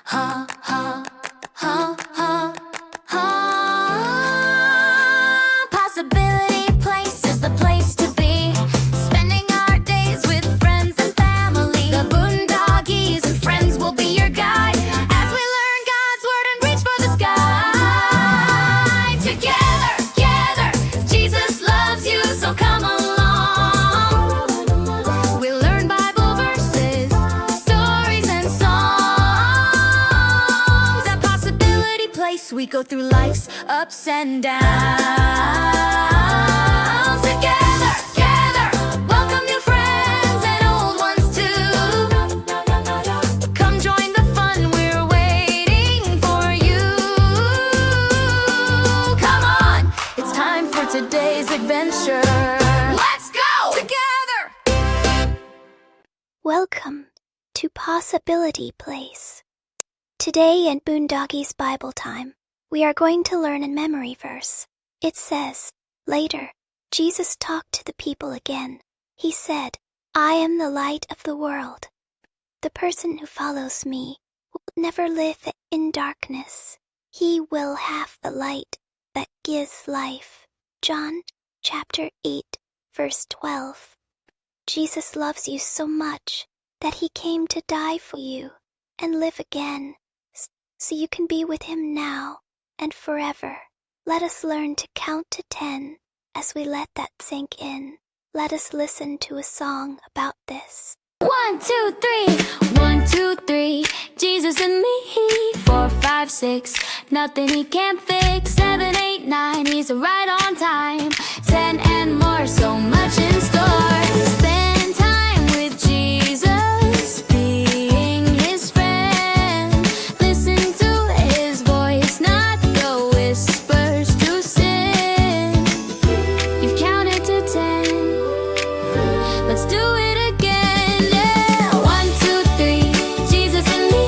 ha, ha, ha, ha, ha. Possibility Place is the place to be. Spending our days with friends and family. The Boondoggies and friends will be your guide as we learn God's word and reach for the sky. Together, together, Jesus loves you, so come along. We'll learn Bible verses, stories and songs. At Possibility Place, we go through life's ups and downs. Together, together, welcome new friends and old ones too. Come join the fun, we're waiting for you. Come on, it's time for today's adventure. Let's go! Together! Welcome to Possibility Place. Today in Boondoggies Bible Time, we are going to learn a memory verse. It says, "Later, Jesus talked to the people again. He said, 'I am the light of the world. The person who follows me will never live in darkness. He will have the light that gives life.'" John chapter 8, verse 12. Jesus loves you so much that he came to die for you and live again, so you can be with him now and forever. Let us learn to count to 10 as we let that sink in. Let us listen to a song about this. 1, 2, 3. 1, 2, 3. Jesus and me. 4, 5, 6. Nothing he can't fix. 7, 8, 9. He's right on time. 10 and more. So much in store. Spend time with Jesus, being his friend. Listen to his voice, not the whispers to sin. You've counted to 10. Let's do it again. Yeah. 1, 2, 3. Jesus and me.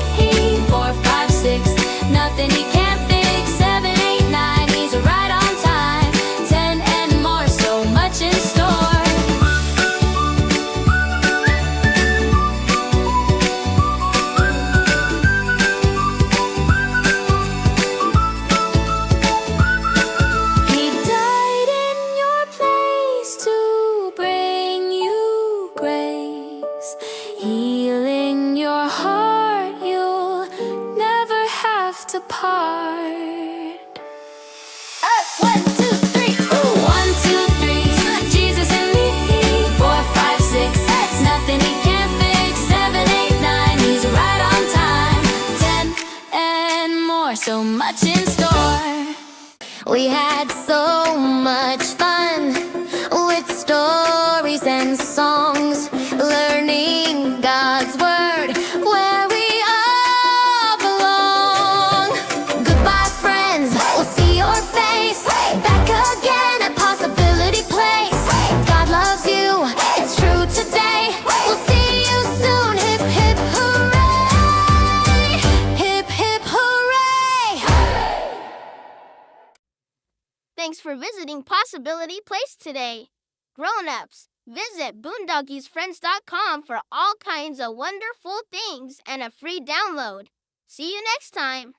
4, 5, 6. Nothing he can't fix. 7, 8, 9. He's right on time. 10 and more. So much in store. He died in your place to bring you grace, healing your heart. You'll never have to part. 1, 2, 3. 1, 2, 3. Jesus and me. 4, 5, 6. Nothing he can't fix. 7, 8, 9. He's right on time. 10 and more. So much in store. We had so much fun with stories and songs, learning God's word where we all belong. Goodbye, friends. We'll see your face back again at Possibility Place. God loves you. It's true today. We'll see you soon. Hip, hip, hooray. Hip, hip, hooray. Thanks for visiting Possibility Place today. Grown-ups, visit boondoggiesfriends.com for all kinds of wonderful things and a free download. See you next time.